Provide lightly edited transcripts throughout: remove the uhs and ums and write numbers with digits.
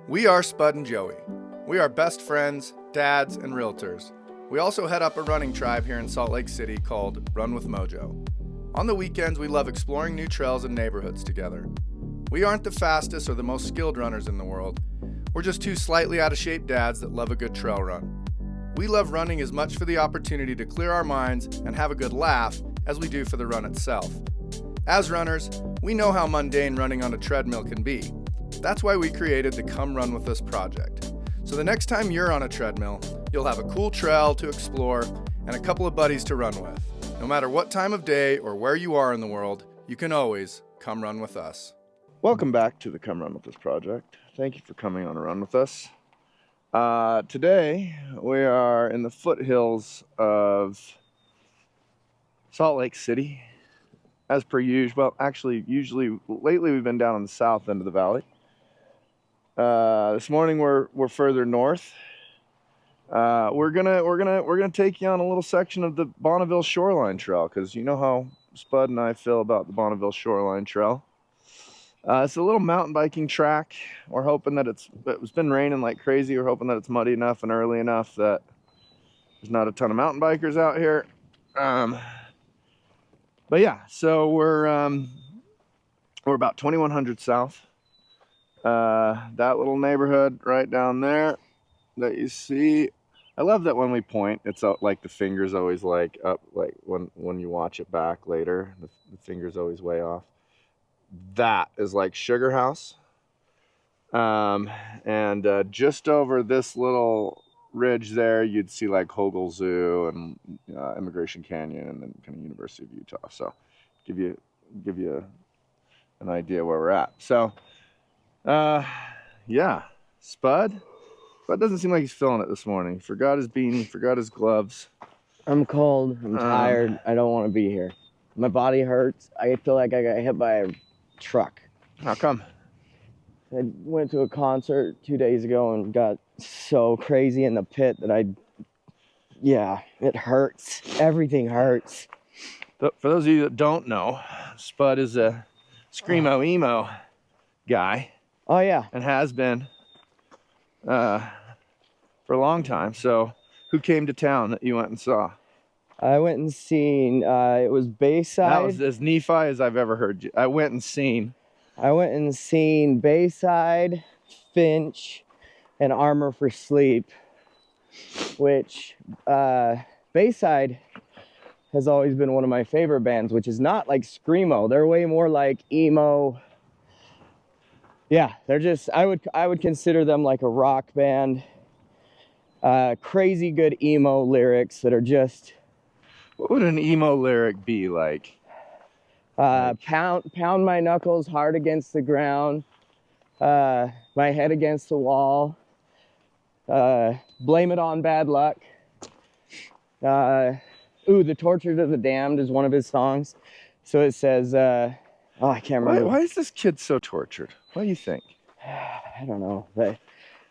We are Spud and Joey. We are best friends, dads, and realtors. We also head up a running tribe here in Salt Lake City called Run with Mojo. On the weekends, we love exploring new trails and neighborhoods together. We aren't the fastest or the most skilled runners in the world. We're just two slightly out of shape dads that love a good trail run. We love running as much for the opportunity to clear our minds and have a good laugh as we do for the run itself. As runners, we know how mundane running on a treadmill can be. That's why we created the Come Run With Us project. So the next time you're on a treadmill, you'll have a cool trail to explore and a couple of buddies to run with. No matter what time of day or where you are in the world, you can always come run with us. Welcome back to the Come Run With Us project. Thank you for coming on a run with us. Today, we are in the foothills of Salt Lake City, as per usual. Well, actually, lately we've been down on the south end of the valley. This morning we're further north. We're gonna take you on a little section of the Bonneville Shoreline Trail, because you know how Spud and I feel about the Bonneville Shoreline Trail. It's a little mountain biking track. We're hoping that it's been raining like crazy. We're hoping that it's muddy enough and early enough that there's not a ton of mountain bikers out here. But yeah, so we're about 2100 south. That little neighborhood right down there that you see. I love that when we point, it's like the finger's always like up, like when you watch it back later, the finger's always way off. That is like Sugar House. And just over this little ridge there, you'd see like Hogle Zoo and Immigration Canyon and then kind of University of Utah. So give you an idea where we're at. So yeah, Spud doesn't seem like he's feeling it this morning. He forgot his beanie, forgot his gloves. I'm cold, I'm tired, I don't want to be here. My body hurts. I feel like I got hit by a truck. How come? I went to a concert 2 days ago and got so crazy in the pit that it hurts. Everything hurts. For those of you that don't know, Spud is a screamo emo guy. Oh yeah. And has been for a long time. So who came to town that you went and saw? I went and seen, it was Bayside. That was as Nephi as I've ever heard you. I went and seen Bayside, Finch, and Armor for Sleep, which Bayside has always been one of my favorite bands, which is not like screamo. They're way more like emo. Yeah, they're just, I would consider them like a rock band. Crazy good emo lyrics that are just... What would an emo lyric be like? Pound my knuckles hard against the ground, my head against the wall, blame it on bad luck. The Torture to the Damned is one of his songs. So it says, I can't remember. Why is this kid so tortured? What do you think? I don't know. But,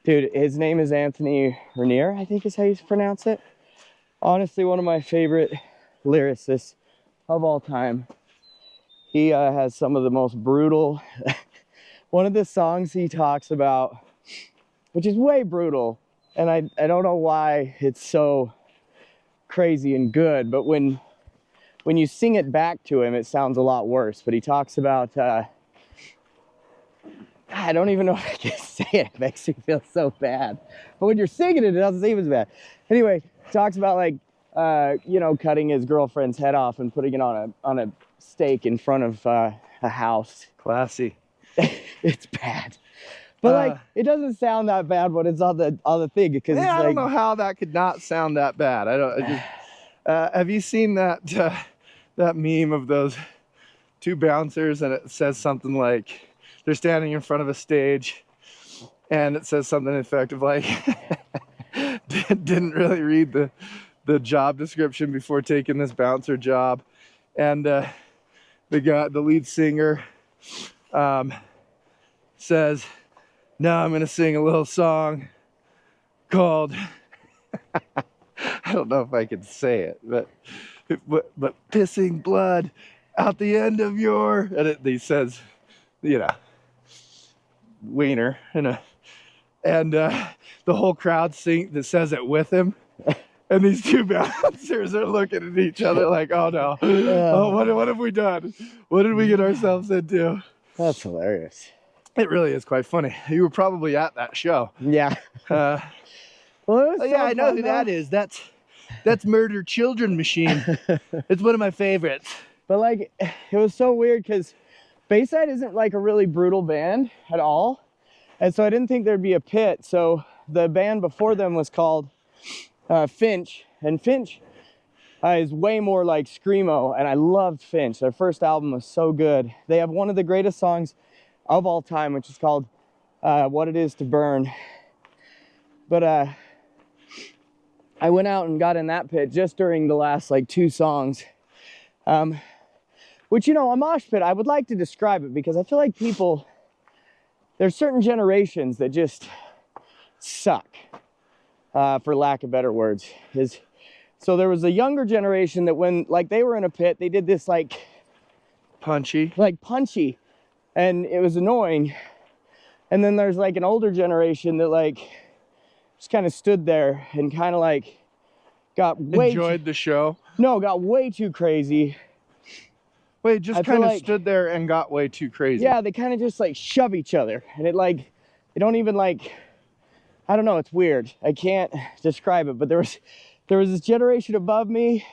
dude, his name is Anthony Rainier, I think is how you pronounce it. Honestly, one of my favorite lyricists of all time. He has some of the most brutal... One of the songs he talks about, which is way brutal, and I don't know why it's so crazy and good, but when you sing it back to him, it sounds a lot worse. But he talks about... I don't even know if I can say it. It makes me feel so bad. But when you're singing it, it doesn't seem as bad. Anyway, talks about like, cutting his girlfriend's head off and putting it on a stake in front of a house. Classy. It's bad. But like, it doesn't sound that bad when it's on the thing, because I don't know how that could not sound that bad. Have you seen that meme of those two bouncers, and it says something like, they're standing in front of a stage, and it says something effective like, didn't really read the job description before taking this bouncer job, and the lead singer says, now I'm gonna sing a little song called I don't know if I can say it, but pissing blood out the end of your, and he says, wiener in a and the whole crowd that says it with him. And these two bouncers are looking at each other like, oh no, oh, what have we done? What did we get ourselves into? That's hilarious. It really is quite funny. You were probably at that show. Yeah. Well, Well, yeah, I know who that is. That's Murder Children Machine. It's one of my favorites. But like, it was so weird because Bayside isn't like a really brutal band at all. And so I didn't think there'd be a pit. So the band before them was called Finch. And Finch is way more like screamo. And I loved Finch. Their first album was so good. They have one of the greatest songs of all time, which is called What It Is to Burn. But I went out and got in that pit just during the last like 2 songs. Which, you know, a mosh pit, I would like to describe it because I feel like there's certain generations that just suck, for lack of better words. So there was a younger generation that when like they were in a pit, they did this like punchy, and it was annoying. And then there's like an older generation that like just kind of stood there and kind of like enjoyed the show. No, got way too crazy. Wait, just kind of stood there and got way too crazy. Yeah, they kind of just like shove each other, and it like, they don't even like, I don't know, it's weird. I can't describe it, but there was this generation above me,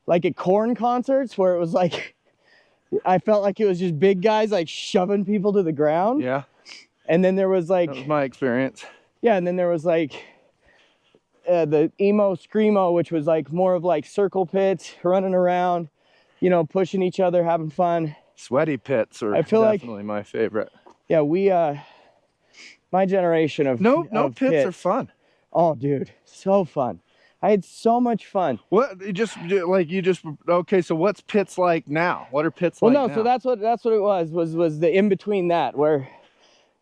like at Korn concerts, where it was like, I felt like it was just big guys like shoving people to the ground. Yeah. And then there was like, that was my experience. Yeah, and then there was like the emo screamo, which was like more of like circle pits, running around, you know, pushing each other, having fun. Sweaty pits are definitely my favorite. Yeah, my generation of no pits are fun. Oh, dude, so fun. I had so much fun. Okay, so what's pits like now? What are pits like now? So that's what it was the in between that, where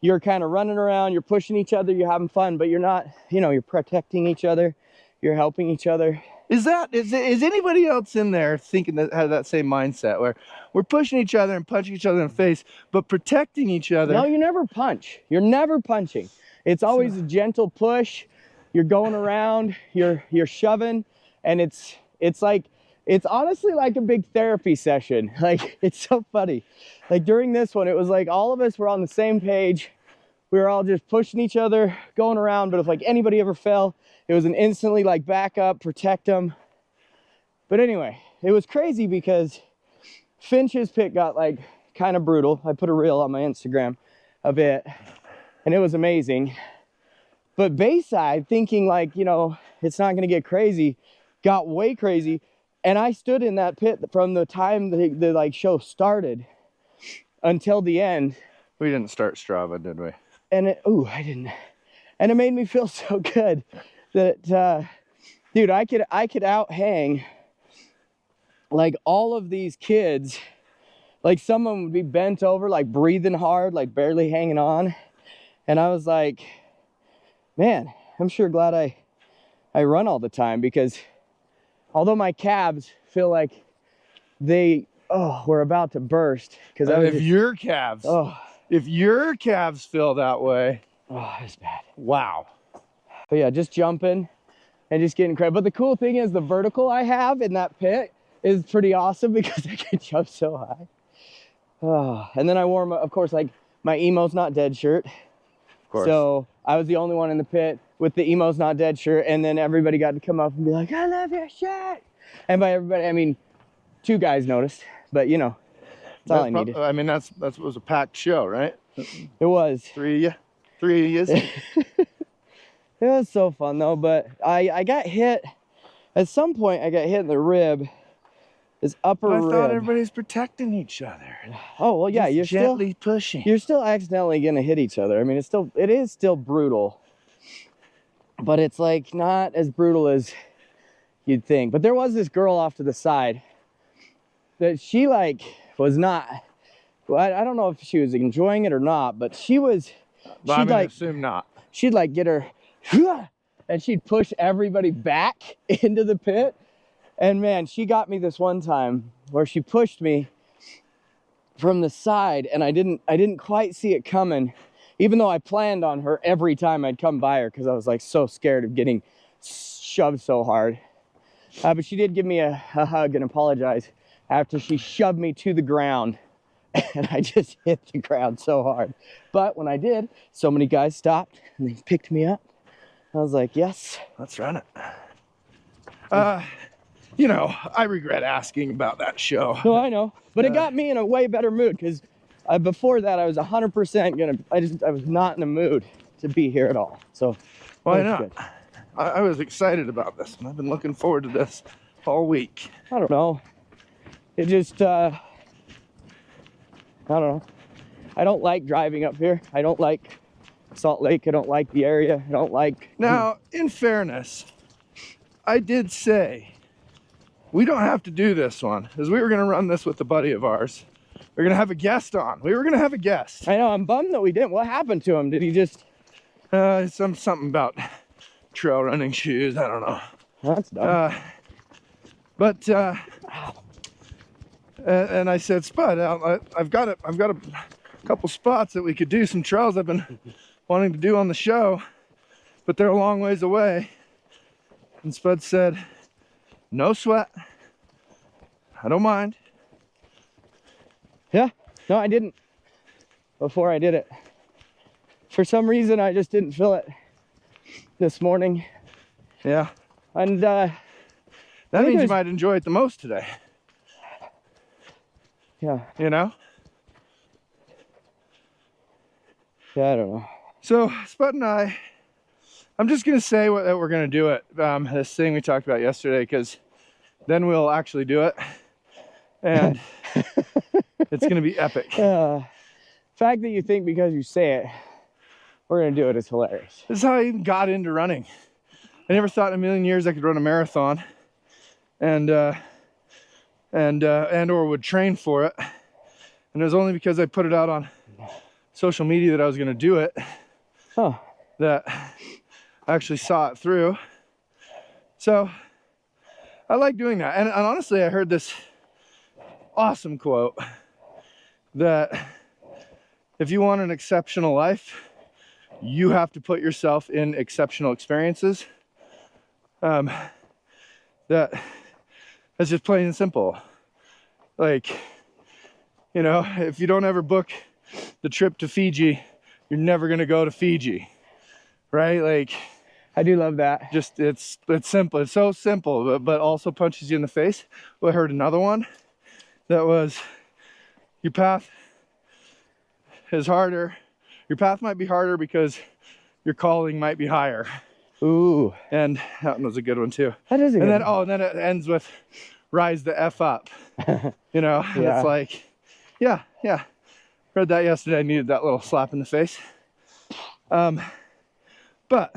you're kind of running around, you're pushing each other, you're having fun, but you're not, you know, you're protecting each other, you're helping each other. Is anybody else in there thinking that has that same mindset where we're pushing each other and punching each other in the face, but protecting each other? No, you never punch. You're never punching. It's always a gentle push. You're going around, you're shoving, and it's honestly like a big therapy session. Like, it's so funny. Like during this one, it was like all of us were on the same page. We were all just pushing each other, going around, but if like anybody ever fell, it was an instantly like back up, protect them. But anyway, it was crazy because Finch's pit got like kind of brutal. I put a reel on my Instagram of it, and it was amazing. But Bayside, thinking like, you know, it's not gonna get crazy, got way crazy. And I stood in that pit from the time the like show started until the end. We didn't start Strava, did we? And I didn't. And it made me feel so good that, dude, I could out hang like all of these kids. Like someone would be bent over, like breathing hard, like barely hanging on. And I was like, man, I'm sure glad I run all the time, because although my calves feel like they were about to burst, because if your calves feel that way, it's bad. Wow. But yeah, just jumping and just getting crazy. But the cool thing is the vertical I have in that pit is pretty awesome because I can jump so high. And then I wore, of course, like my Emo's Not Dead shirt. Of course. So I was the only one in the pit with the Emo's Not Dead shirt, and then everybody got to come up and be like, I love your shirt. And by everybody, I mean 2 guys noticed, but you know, that's all I needed. I mean, that was a packed show, right? It was. 3 years. It was so fun though, but I got hit, at some point I got hit in the rib, this upper rib. I thought everybody's protecting each other. Oh, well, yeah, you're gently pushing. You're still accidentally gonna hit each other. I mean, it is still brutal, but it's like not as brutal as you'd think. But there was this girl off to the side that she like was not, well, I don't know if she was enjoying it or not, but she'd like assume not. She'd like get her, and she'd push everybody back into the pit. And man, she got me this one time where she pushed me from the side, and I didn't quite see it coming. even though I planned on her every time I'd come by her because I was like so scared of getting shoved so hard. But she did give me a hug and apologize after she shoved me to the ground. And I just hit the ground so hard. But when I did, so many guys stopped and they picked me up. I was like, yes. Let's run it. You know, I regret asking about that show. No, I know. But it got me in a way better mood because before that I was 100% I was not in a mood to be here at all. So, why not? I was excited about this and I've been looking forward to this all week. I don't know. It just, I don't know. I don't like driving up here. I don't like Salt Lake. I don't like the area. I don't like... Now, in fairness, I did say we don't have to do this one because we were going to run this with a buddy of ours. We were going to have a guest on. We were going to have a guest. I know. I'm bummed that we didn't. What happened to him? Did he just... something about trail running shoes. I don't know. Well, that's dumb. And I said, Spud, I've got a couple spots that we could do some trails I've been wanting to do on the show, but they're a long ways away. And Spud said, no sweat. I don't mind. Yeah. No, I didn't. Before I did it. For some reason, I just didn't feel it this morning. Yeah. And that means you might enjoy it the most today. Yeah. You know? Yeah, I don't know. So, Spud and I'm just going to say that we're going to do it. This thing we talked about yesterday, because then we'll actually do it. And it's going to be epic. The fact that you think because you say it, we're going to do it is hilarious. This is how I even got into running. I never thought in a million years I could run a marathon and or would train for it. And it was only because I put it out on social media that I was going to do it. Oh. That I actually saw it through. So I like doing that. And honestly, I heard this awesome quote that if you want an exceptional life, you have to put yourself in exceptional experiences. That's just plain and simple. Like, you know, if you don't ever book the trip to Fiji, you're never going to go to Fiji, right? Like, I do love that. Just, it's simple. It's so simple, but also punches you in the face. Well, I heard another one that was, your path is harder. Your path might be harder because your calling might be higher. Ooh. And that one was a good one too. That is a good one. And then it ends with rise the F up. You know, and Yeah. it's like, yeah. Read that yesterday. I needed that little slap in the face. But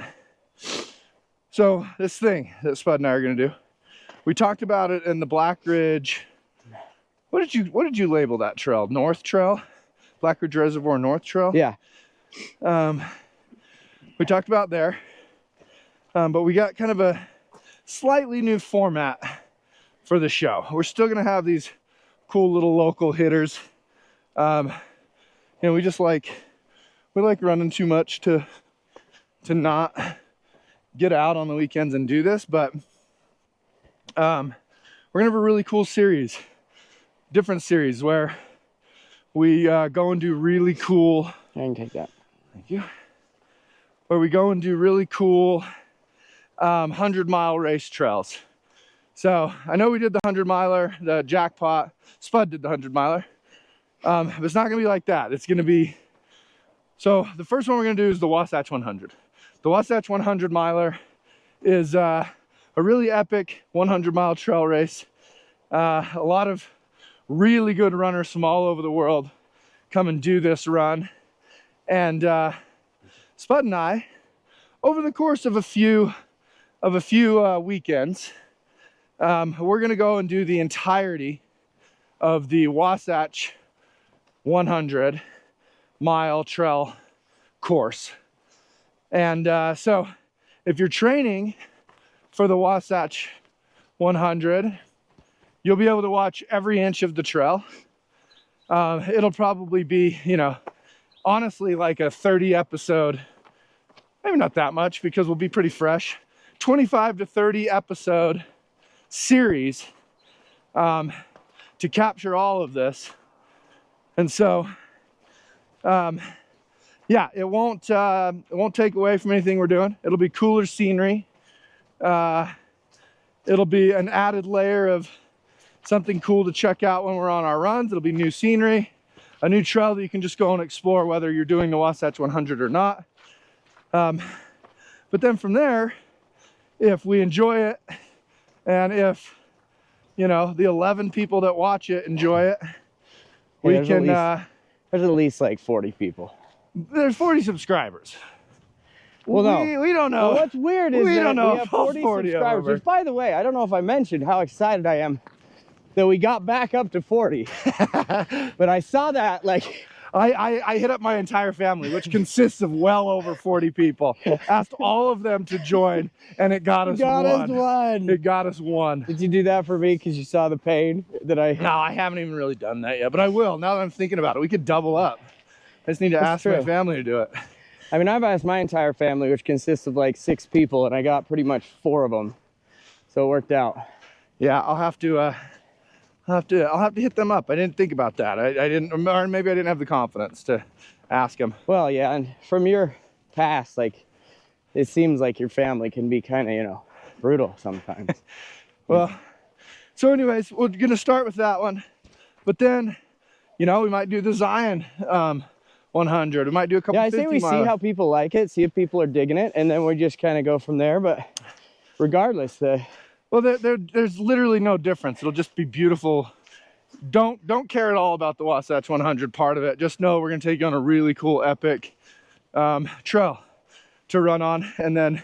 so this thing that Spud and I are gonna do, we talked about it in the Black Ridge. What did you label that trail? North Trail? Black Ridge Reservoir North Trail? Yeah. We talked about there. But we got kind of a slightly new format for the show. We're still gonna have these cool little local hitters. You know, we like running too much to not get out on the weekends and do this, but we're gonna have a really cool series, different series where we go and do really cool. I can take that. Thank you. Where we go and do really cool 100-mile race trails. So I know we did the 100-miler, the jackpot. Spud did the 100-miler. But it's not gonna be like that. It's gonna be, so the first one we're gonna do is the Wasatch 100. The Wasatch 100-miler is a really epic 100-mile trail race. A lot of really good runners from all over the world come and do this run. And Spud and I, over the course of a few weekends, we're gonna go and do the entirety of the Wasatch 100-mile trail course. And so if you're training for the Wasatch 100, you'll be able to watch every inch of the trail. It'll probably be, you know, honestly like a 30 episode, maybe not that much because we'll be pretty fresh, 25 to 30 episode series to capture all of this. And so, yeah, it won't take away from anything we're doing. It'll be cooler scenery. It'll be an added layer of something cool to check out when we're on our runs. It'll be new scenery, a new trail that you can just go and explore whether you're doing the Wasatch 100 or not. But then from there, if we enjoy it, and if, you know, the 11 people that watch it enjoy it, we can... there's at least like 40 people. There's 40 subscribers. Well, no. We don't know. Well, what's weird is we that don't know we have 40 subscribers. over. Which, by the way, I don't know if I mentioned how excited I am that we got back up to 40. But I saw that, like... I hit up my entire family, which consists of well over 40 people. Asked all of them to join, and it got us one. It got us one. Did you do that for me because you saw the pain that I... No, I haven't even really done that yet, but I will. Now that I'm thinking about it, we could double up. I just need to ask my family to do it. I mean, I've asked my entire family, which consists of like 6 people, and I got pretty much 4 of them. So it worked out. Yeah, I'll have to hit them up. I didn't think about that. I didn't, or maybe I didn't have the confidence to ask them. Well, yeah, and from your past, like, it seems like your family can be kind of, you know, brutal sometimes. Well, so anyways, we're gonna start with that one, but then, you know, we might do the Zion 100. We might do a couple. Yeah, I say we see how people like it, see if people are digging it, and then we just kind of go from there. But regardless, well, there's literally no difference. It'll just be beautiful. Don't care at all about the Wasatch 100 part of it. Just know we're gonna take you on a really cool, epic trail to run on, and then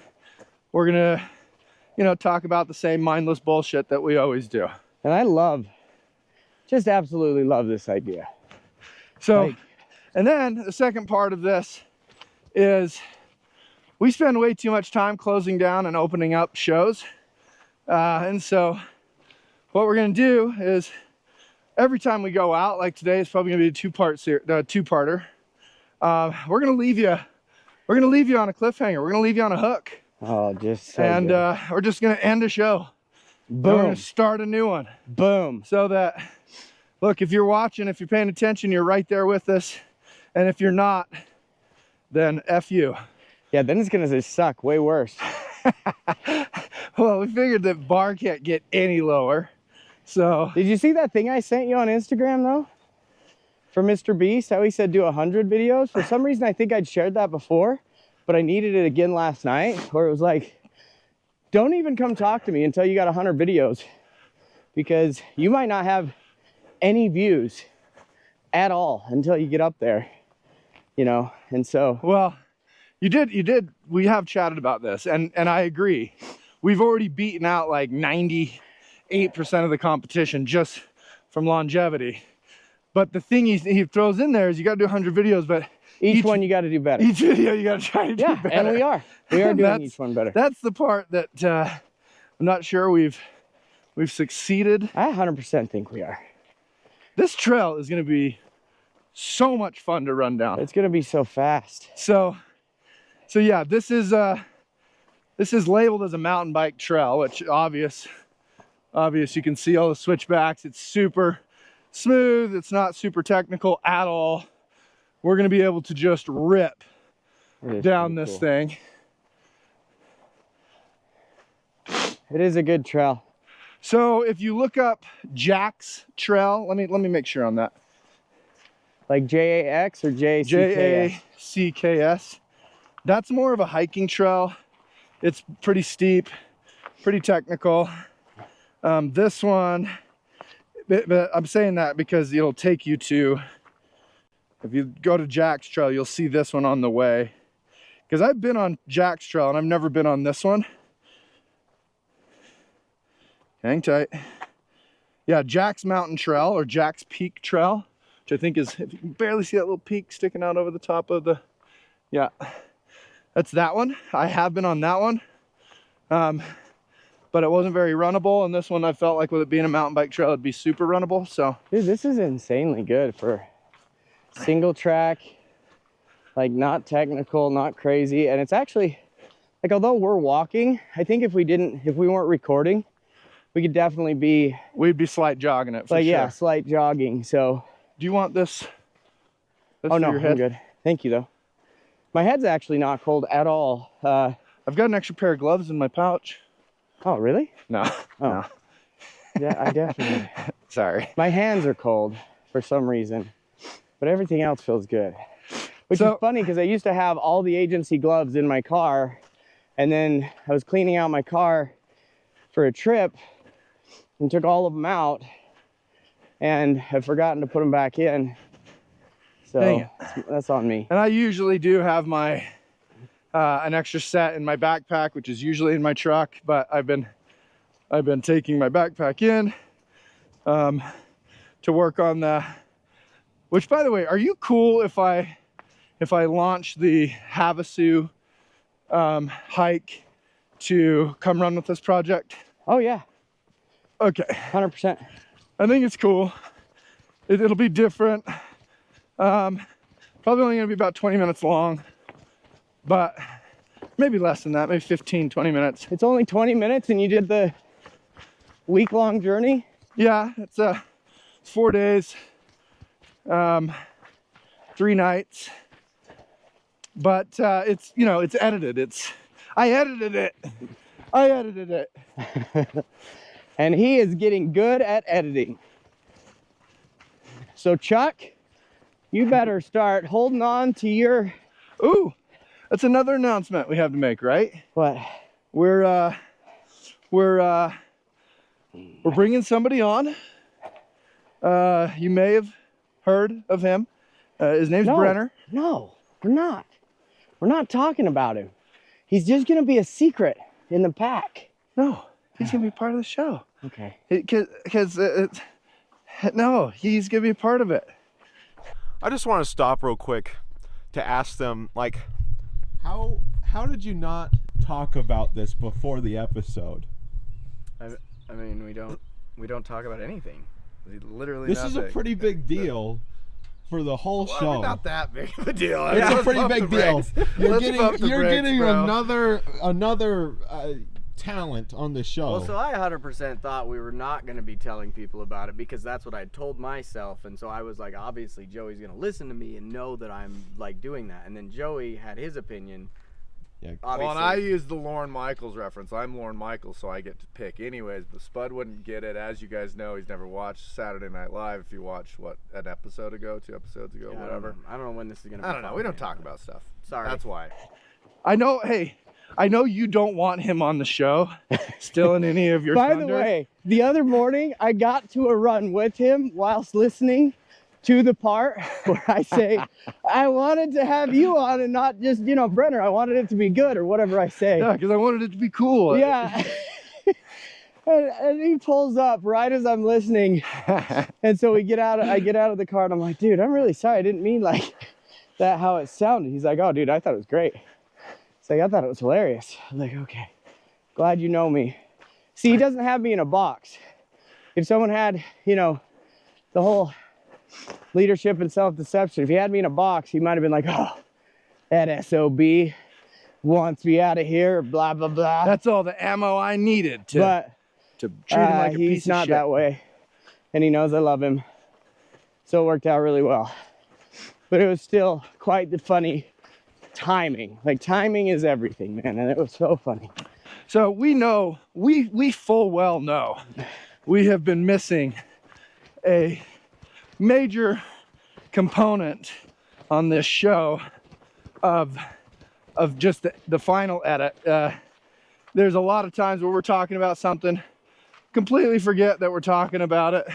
we're gonna, you know, talk about the same mindless bullshit that we always do. And I just absolutely love this idea. So, like, and then the second part of this is we spend way too much time closing down and opening up shows. And so what we're going to do is every time we go out, like today is probably going to be a two-parter. We're going to leave you on a cliffhanger. We're going to leave you on a hook. Oh, just so and good. We're just going to end a show. Boom. We're going to start a new one. Boom. So that, look, if you're watching, if you're paying attention, you're right there with us. And if you're not, then F you. Yeah, then it's going to suck way worse. Well, we figured that bar can't get any lower. So did you see that thing I sent you on Instagram though? For Mr. Beast, how he said do 100 videos. For some reason, I think I'd shared that before, but I needed it again last night, where it was like, don't even come talk to me until you got 100 videos, because you might not have any views at all until you get up there, you know. And so, well, you did. We have chatted about this, and I agree. We've already beaten out like 98% of the competition just from longevity. But the thing he throws in there is you got to do 100 videos, but each one you got to do better. Each video you got to try to do better. Yeah, and we are doing each one better. That's the part that I'm not sure we've succeeded. I 100% think we are. This trail is going to be so much fun to run down. It's going to be so fast. So yeah, this is labeled as a mountain bike trail, which obvious. You can see all the switchbacks. It's super smooth. It's not super technical at all. We're going to be able to just rip down this thing. It is a good trail. So if you look up Jack's Trail, let me make sure on that. Like J-A-X or J-C-K-S? J-A-C-K-S. That's more of a hiking trail. It's pretty steep, pretty technical. This one, but I'm saying that because it'll take you to, if you go to Jack's Trail, you'll see this one on the way. Because I've been on Jack's Trail and I've never been on this one. Hang tight. Yeah, Jack's Mountain Trail or Jack's Peak Trail, which I think is, if you can barely see that little peak sticking out over the top of the, yeah, that's that one. I have been on that one, but it wasn't very runnable. And this one, I felt like with it being a mountain bike trail, it'd be super runnable. So, dude, this is insanely good for single track. Like not technical, not crazy. And it's actually like, although we're walking, I think if we weren't recording, we could definitely be. We'd be slight jogging it for like, sure. yeah, slight jogging. So. Do you want this? Oh no, I'm good. Thank you though. My head's actually not cold at all. I've got an extra pair of gloves in my pouch. Oh, really? No. Oh. No. Yeah, I definitely. Sorry. My hands are cold for some reason, but everything else feels good. Which is funny because I used to have all the agency gloves in my car, and then I was cleaning out my car for a trip and took all of them out and have forgotten to put them back in. So that's on me. And I usually do have my an extra set in my backpack, which is usually in my truck, but I've been taking my backpack in to work on the, which by the way, are you cool if I launch the Havasu hike to come run with this project? Oh yeah. Okay. 100%. I think it's cool. It'll be different. Probably only gonna be about 20 minutes long, but maybe less than that, maybe 15, 20 minutes. It's only 20 minutes and you did the week-long journey? Yeah, it's 4 days, 3 nights, but it's, you know, it's edited. I edited it. And he is getting good at editing. So Chuck, you better start holding on to your... Ooh, that's another announcement we have to make, right? What? We're bringing somebody on. You may have heard of him. His name's Brenner. No, we're not. We're not talking about him. He's just gonna be a secret in the pack. No, he's gonna be part of the show. Okay. No, he's gonna be a part of it. I just want to stop real quick to ask them, like, how did you not talk about this before the episode? I mean, we don't talk about anything. Literally, This is a pretty big deal for the whole show. I mean, not that big of a deal. It's a pretty big deal. You're getting bro. another talent on the show. Well, so I 100% thought we were not going to be telling people about it because that's what I told myself, and so I was like, obviously Joey's going to listen to me and know that I'm like doing that. And then Joey had his opinion. Yeah. Well, and I used the Lorne Michaels reference. I'm Lorne Michaels, so I get to pick. Anyways, but Spud wouldn't get it. As you guys know, he's never watched Saturday Night Live. If you watched, what, an episode ago, 2 episodes ago, whatever. I don't know when this is going to be. I don't know. We don't talk about stuff. Sorry. That's why. I know, hey, I know you don't want him on the show, still in any of your By thunder. the way, the other morning, I got to a run with him whilst listening to the part where I say, I wanted to have you on and not just, you know, Brenner. I wanted it to be good or whatever I say. Yeah, because I wanted it to be cool. Yeah. and he pulls up right as I'm listening. And so I get out of the car and I'm like, dude, I'm really sorry. I didn't mean like that how it sounded. He's like, oh, dude, I thought it was great. It's like, I thought it was hilarious. I'm like, okay, glad you know me. See, he doesn't have me in a box. If someone had, you know, the whole leadership and self-deception, if he had me in a box, he might have been like, oh, that SOB wants me out of here, blah, blah, blah. That's all the ammo I needed to treat him like a piece he's of not shit. that way. And he knows I love him. So it worked out really well. But it was still quite the funny timing. Like, timing is everything, man. And it was so funny. So we know, we full well know, we have been missing a major component on this show of just the final edit. There's a lot of times where we're talking about something, completely forget that we're talking about it,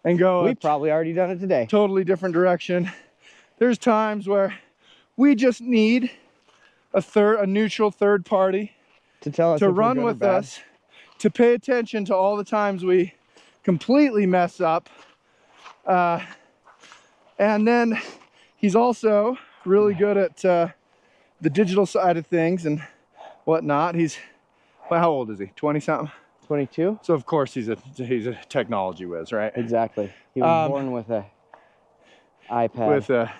and go We've probably already done it today. totally different direction. There's times where we just need a neutral third party To tell us to if we're run good or with bad. us, to pay attention to all the times we completely mess up. And then he's also really good at the digital side of things and whatnot. Well, how old is he? 20 something? 22? So of course he's a technology whiz, right? Exactly. He was born with a iPad.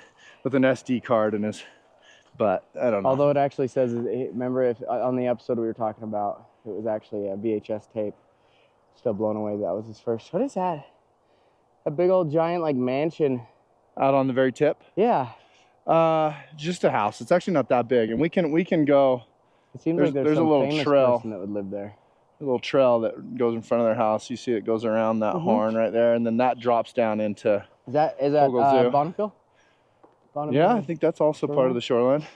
With an SD card in his But I don't know. Although it actually says, remember if on the episode we were talking about, it was actually a VHS tape. Still blown away that was his first. What is that? A big old giant like mansion. Out on the very tip? Yeah. Just a house. It's actually not that big, and we can go. It seems like there's a some little famous trail. person that would live there. A little trail that goes in front of their house. You see it goes around that horn right there, and then that drops down into. Is that Zoo. Bonneville? Yeah, I think that's also part of the shoreline.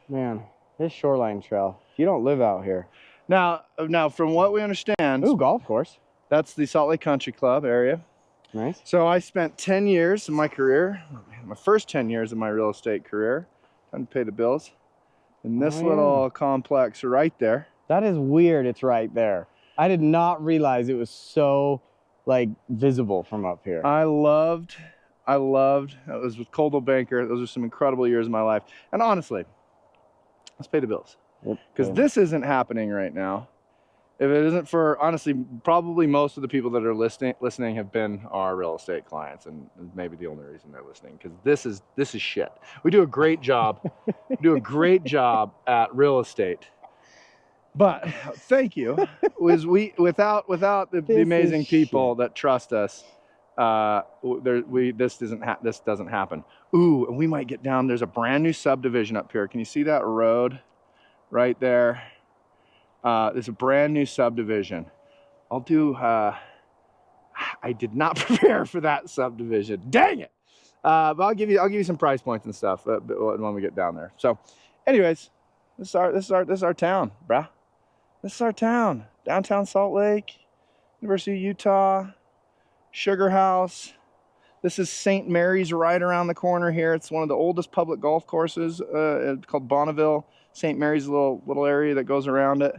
Man, this shoreline trail. If you don't live out here. Now, from what we understand, Ooh, golf course. that's the Salt Lake Country Club area. Nice. So I spent 10 years of my career, my first 10 years of my real estate career, trying to pay the bills, in this little complex right there. That is weird. It's right there. I did not realize it was so like visible from up here. I loved, it was with Coldwell Banker. Those are some incredible years of my life. And honestly, let's pay the bills. Because this isn't happening right now. If it isn't for, honestly, probably most of the people that are listening have been our real estate clients, and maybe the only reason they're listening, because this is shit. We do a great job. We do a great job at real estate. But thank you. Without the amazing people that trust us, this doesn't happen. Ooh, and we might get down. There's a brand new subdivision up here. Can you see that road right there? There's a brand new subdivision. I'll do. I did not prepare for that subdivision. Dang it! But I'll give you some price points and stuff when we get down there. So, anyways, this is our town, bruh. This is our town. Downtown Salt Lake, University of Utah, Sugar House. This is St. Mary's right around the corner here. It's one of the oldest public golf courses called Bonneville. St. Mary's little area that goes around it.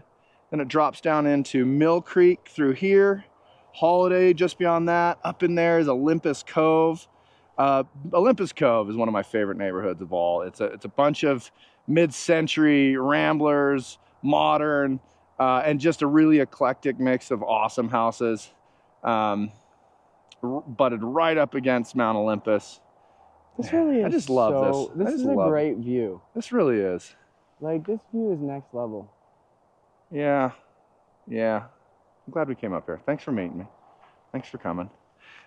Then it drops down into Mill Creek through here. Holiday just beyond that. Up in there is Olympus Cove. Olympus Cove is one of my favorite neighborhoods of all. It's a bunch of mid-century ramblers, modern, and just a really eclectic mix of awesome houses. Butted right up against Mount Olympus. This really is. I just love this. This is a great view. This really is. Like, this view is next level. Yeah. I'm glad we came up here. Thanks for meeting me. Thanks for coming.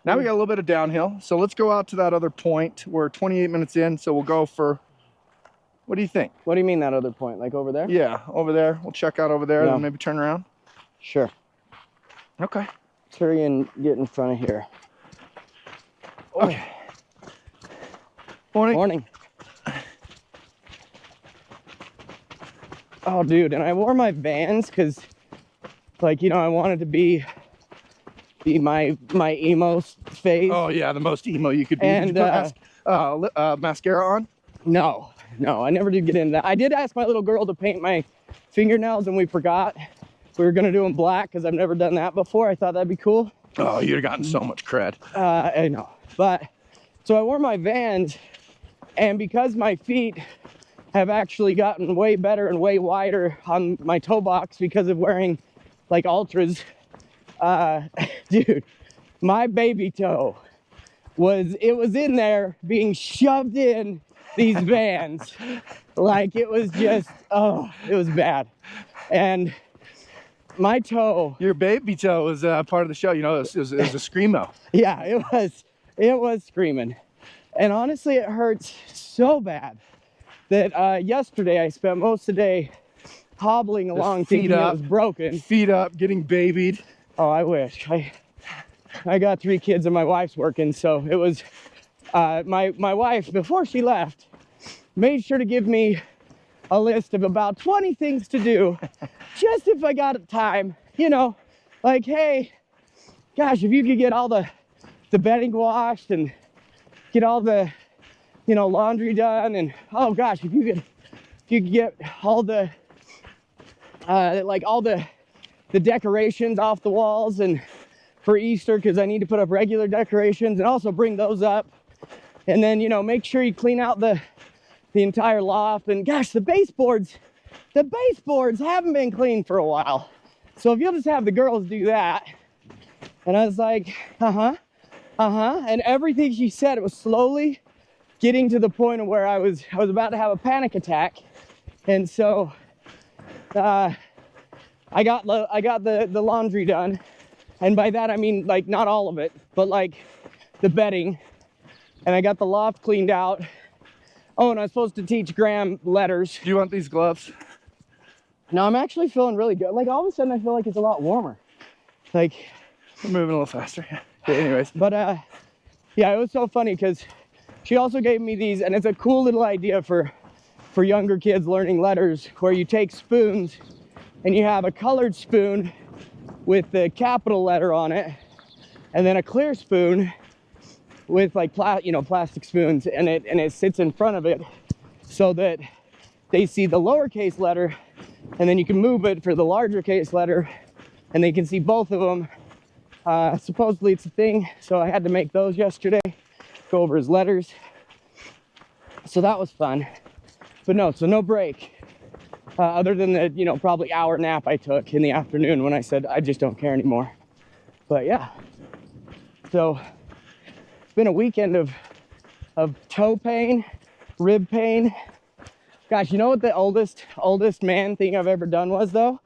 Now we got a little bit of downhill. So let's go out to that other point. We're 28 minutes in, so we'll go for, what do you think? What do you mean that other point? Like over there? Yeah, over there. We'll check out over there and maybe turn around. Sure. Okay. Let's hurry and get in front of here. Okay. Morning. Morning. Oh, dude, and I wore my Vans because, like, you know, I wanted to be my emo phase. Oh yeah, the most emo you could be. And did you put mascara on? No, I never did get into that. I did ask my little girl to paint my fingernails, and we forgot. We were gonna do them black because I've never done that before. I thought that'd be cool. Oh, you'd have gotten so much cred. I know, but so I wore my Vans, and because my feet have actually gotten way better and way wider on my toe box because of wearing like ultras, dude, my baby toe was in there being shoved in these Vans. Like, it was just, it was bad. And my toe, your baby toe was part of the show. You know, it was a screamo. yeah, it was screaming. And honestly, it hurts so bad that yesterday I spent most of the day hobbling along thinking it was broken. Feet up, getting babied. Oh, I wish. I got 3 kids and my wife's working, so it was my wife, before she left, made sure to give me a list of about 20 things to do, just if I got time. You know, like, hey, gosh, if you could get all the bedding washed and get all the, you know, laundry done, and oh gosh, if you could get all the like all the decorations off the walls and for Easter, because I need to put up regular decorations and also bring those up, and then, you know, make sure you clean out the entire loft. And gosh, the baseboards haven't been cleaned for a while, so if you'll just have the girls do that. And I was like, and everything she said, it was slowly getting to the point of where I was about to have a panic attack. And so I got the laundry done. And by that I mean like not all of it, but like the bedding. And I got the loft cleaned out. Oh, and I was supposed to teach Graham letters. Do you want these gloves? No, I'm actually feeling really good. Like all of a sudden I feel like it's a lot warmer. Like We're moving a little faster. Okay, anyways. But yeah, it was so funny because she also gave me these, and it's a cool little idea for younger kids learning letters, where you take spoons and you have a colored spoon with the capital letter on it, and then a clear spoon with like plastic spoons, and it sits in front of it so that they see the lowercase letter, and then you can move it for the larger case letter, and they can see both of them. Supposedly it's a thing, so I had to make those yesterday, go over his letters. So that was fun. But no break. Other than the, probably hour nap I took in the afternoon when I said I just don't care anymore. But yeah. So it's been a weekend of toe pain, rib pain. Gosh, you know what the oldest man thing I've ever done was though?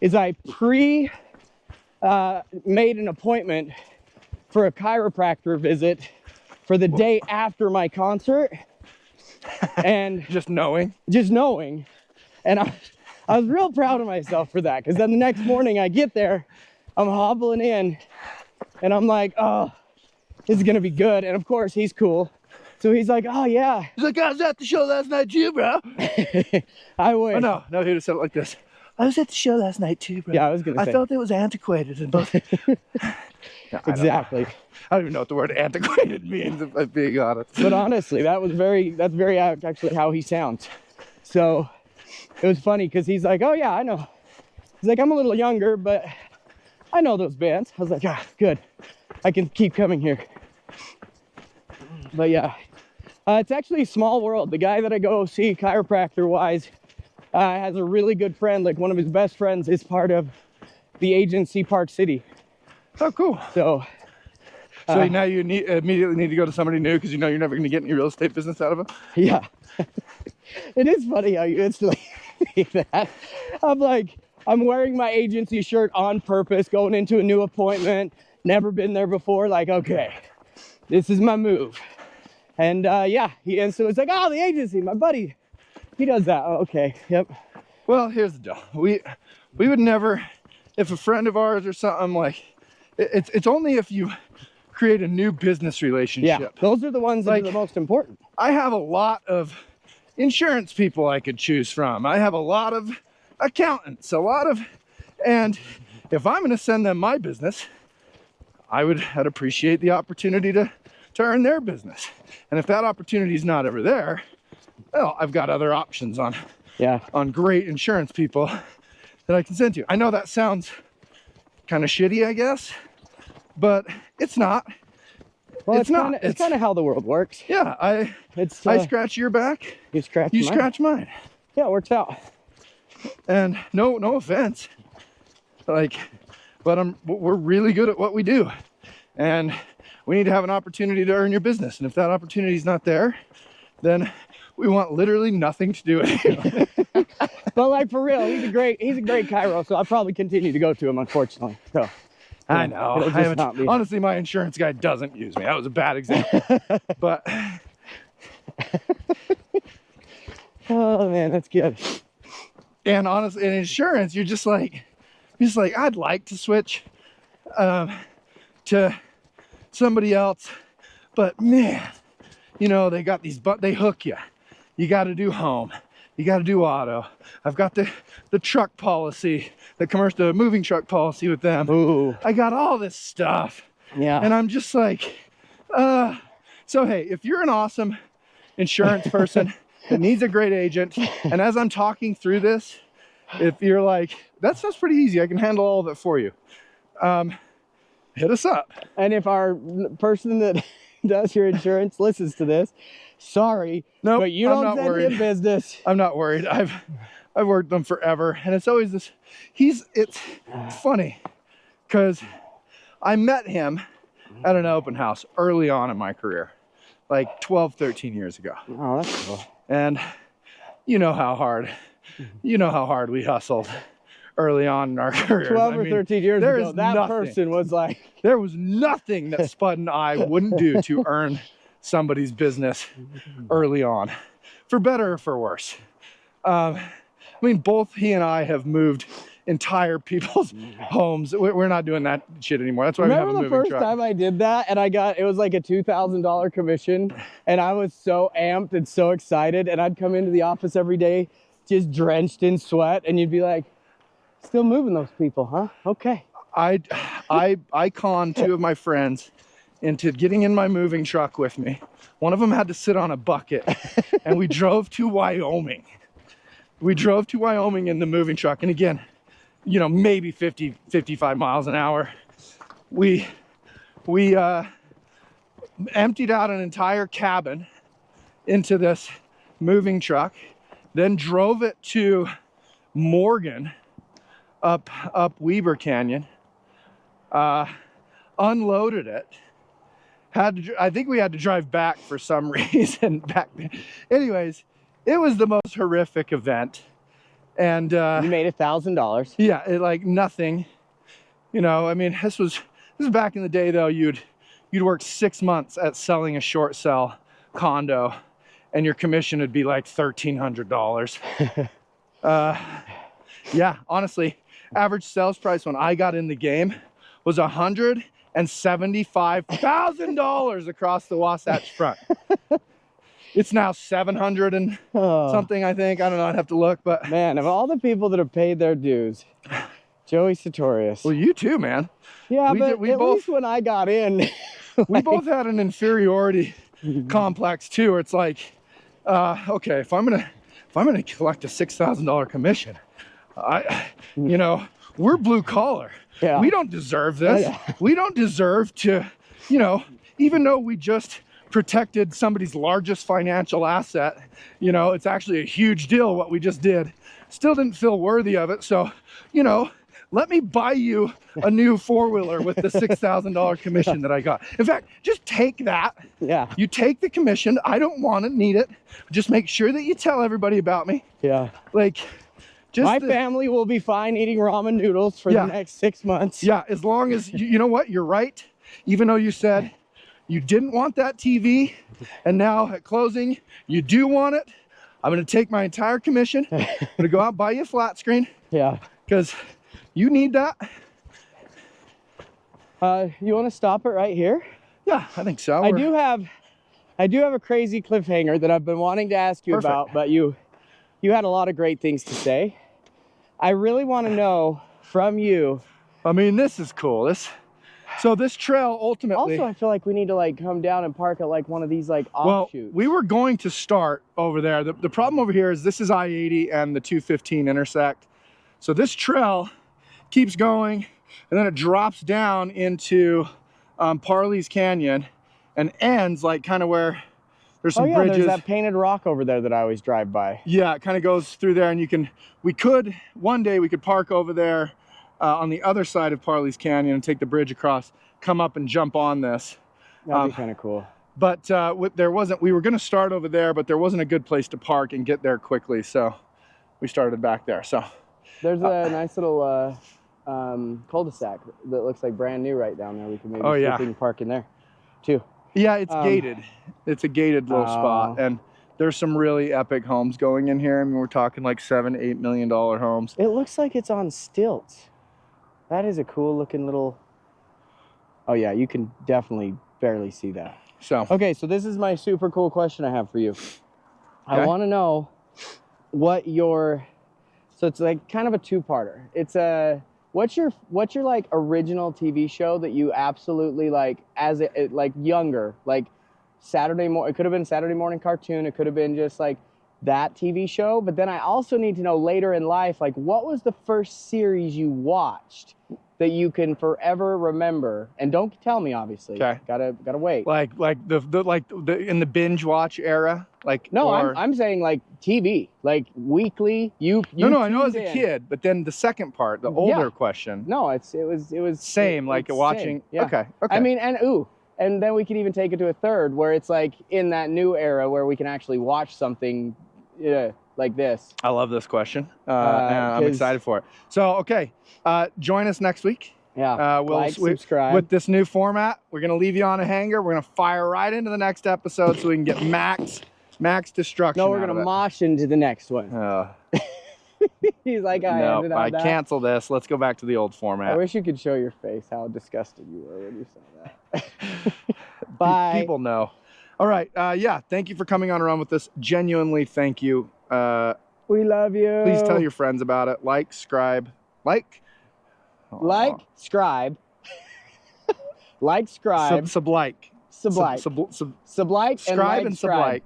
Is I made an appointment for a chiropractor visit for the day after my concert. And Just knowing. And I was real proud of myself for that, because then the next morning I get there, I'm hobbling in, and I'm like, oh, this is gonna be good. And of course he's cool, so he's like, oh yeah. He's like, I was at the show last night too, bro. I wish. Oh no, he would have said it like this. I was at the show last night too, bro. Yeah, I was gonna say. I felt it was antiquated and both. No, Exactly. I don't even know what the word antiquated means, if I'm being honest. But honestly, that's very actually how he sounds. So it was funny because he's like, oh yeah, I know. He's like, I'm a little younger, but I know those bands. I was like, ah, good. I can keep coming here. But yeah, it's actually a small world. The guy that I go see chiropractor wise has a really good friend. Like one of his best friends is part of the agency Park City. Oh, cool. So Now you immediately need to go to somebody new because you know you're never going to get any real estate business out of them. yeah. It is funny how you instantly think that. I'm wearing my agency shirt on purpose, going into a new appointment, never been there before, like, okay, this is my move. And yeah, he instantly was like, oh, the agency, my buddy, he does that. Oh, okay, yep. Well, here's the deal. We would never, if a friend of ours or something, like, it's only if you create a new business relationship. Yeah, those are the ones that are the most important. I have a lot of insurance people I could choose from. I have a lot of accountants, and if I'm going to send them my business, I'd appreciate the opportunity to earn their business. And if that opportunity is not ever there, well, I've got other options on great insurance people that I can send to. I know that sounds kind of shitty, I guess, but it's not. Well, it's kind of how the world works. Yeah, I scratch your back, you scratch you mine. scratch mine. Yeah, it works out. And no offense, like, but we're really good at what we do, and we need to have an opportunity to earn your business. And if that opportunity is not there, then we want literally nothing to do with you. But like for real, he's a great chiro, so I'll probably continue to go to him, unfortunately. So I know. Honestly, my insurance guy doesn't use me. That was a bad example. But oh man, that's good. And honestly, in insurance, you're just like, I'd like to switch to somebody else, but man, they got they hook you. You got to do home. You got to do auto. I've got the truck policy, the moving truck policy with them. Ooh. I got all this stuff. Yeah. And I'm just like, so hey, if you're an awesome insurance person that needs a great agent, and as I'm talking through this, if you're like, that sounds pretty easy, I can handle all of it for you, hit us up. And if our person that does your insurance listens to this, sorry, nope, but you don't send him business. I'm not worried. I've worked them forever, and it's always this. It's funny because I met him at an open house early on in my career, like 12, 13 years ago. Oh, that's cool. And you know how hard we hustled early on in our careers. 12 or 13 years there ago, is that nothing. person was like... There was nothing that Spud and I wouldn't do to earn somebody's business early on, for better or for worse. I mean, both he and I have moved entire people's homes. We're not doing that shit anymore. That's why we have a moving truck. Remember the first time I did that, and it was like a $2,000 commission, and I was so amped and so excited, and I'd come into the office every day just drenched in sweat, and you'd be like, still moving those people, huh? Okay. I conned two of my friends into getting in my moving truck with me. One of them had to sit on a bucket, and we drove to Wyoming. We drove to Wyoming in the moving truck, and again, you know, maybe 50, 55 miles an hour. We emptied out an entire cabin into this moving truck, then drove it to Morgan up Weber Canyon, unloaded it. I think we had to drive back for some reason back then. Anyways, it was the most horrific event. And you made $1,000. Yeah, like nothing. You know, I mean, this was back in the day though. You'd work 6 months at selling a short sale condo, and your commission would be like $1,300. Yeah, honestly, average sales price when I got in the game was $175,000 across the Wasatch Front. It's now 700 and something, I think. I don't know, I'd have to look, but... Man, of all the people that have paid their dues, Joey Sartorius. Well, you too, man. Yeah, at least when I got in... We both had an inferiority complex too, where it's like, okay, if I'm gonna collect a $6,000 commission, you know, we're blue collar. Yeah. We don't deserve this. Yeah. We don't deserve to, you know, even though we just protected somebody's largest financial asset, you know, it's actually a huge deal what we just did. Still didn't feel worthy of it. So, you know, let me buy you a new four-wheeler with the $6,000 commission that I got. In fact, just take that. Yeah. You take the commission. I don't want it, need it. Just make sure that you tell everybody about me. Yeah. Like, just my family will be fine eating ramen noodles for the next 6 months. Yeah, as long as, you know what, you're right. Even though you said you didn't want that TV, and now at closing, you do want it, I'm gonna take my entire commission. I'm gonna go out and buy you a flat screen. Yeah. Because you need that. You wanna stop it right here? Yeah, I think so. I do have a crazy cliffhanger that I've been wanting to ask you about, but you had a lot of great things to say. I really want to know from you. I mean, this is cool. So this trail ultimately. Also, I feel like we need to like come down and park at like one of these like offshoots. Well, we were going to start over there. The problem over here is this is I-80 and the 215 intersect. So this trail keeps going, and then it drops down into Parley's Canyon and ends like kind of where there's some bridges. There's that painted rock over there that I always drive by. Yeah, it kind of goes through there, and one day we could park over there on the other side of Parley's Canyon and take the bridge across, come up and jump on this. That'd be kind of cool. But we were going to start over there, but there wasn't a good place to park and get there quickly, so we started back there. So there's a nice little cul-de-sac that looks like brand new right down there. We can maybe see if we can park in there too. Yeah, it's gated. It's a gated little spot, and there's some really epic homes going in here. I mean, we're talking like $7-8 million homes. It looks like it's on stilts. That is a cool looking little. Oh yeah, you can definitely barely see that. So okay, so this is my super cool question I have for you. Okay. I want to know what your. So it's like kind of a two-parter. It's a. What's your like original TV show that you absolutely like as like younger, like Saturday morning? It could have been Saturday morning cartoon. It could have been just like that TV show. But then I also need to know later in life, like what was the first series you watched that you can forever remember? And don't tell me, obviously. Okay. Gotta wait. Like the in the binge watch era. Like no, I'm saying like TV, like weekly. No, I know as a kid, but then the second part, the older question. No, it was same, like watching. Yeah. Okay. I mean, and And then we could even take it to a third, where it's like in that new era where we can actually watch something like this. I love this question. And I'm 'cause- excited for it. So, okay, join us next week. Yeah, We'll subscribe. with this new format. We're gonna leave you on a hanger. We're gonna fire right into the next episode so we can get max destruction. No, we're out gonna of it. mosh into the next one. He's like, No, I that. cancel this. Let's go back to the old I format. wish you could show your face, how disgusted you were when you saw that. Bye. People know. All right. Yeah. Thank you for coming on a run with us. Genuinely, thank you. We love you. Please tell your friends about it. Like, scribe, like. Like, scribe. Like, scribe. Sublike. Sublike. Sublike Scribe and and scribe.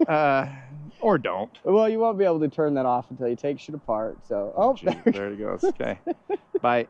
sublike. Or don't. Well, you won't be able to turn that off until you take shit apart. So, Gee, there it goes. Okay. Bye.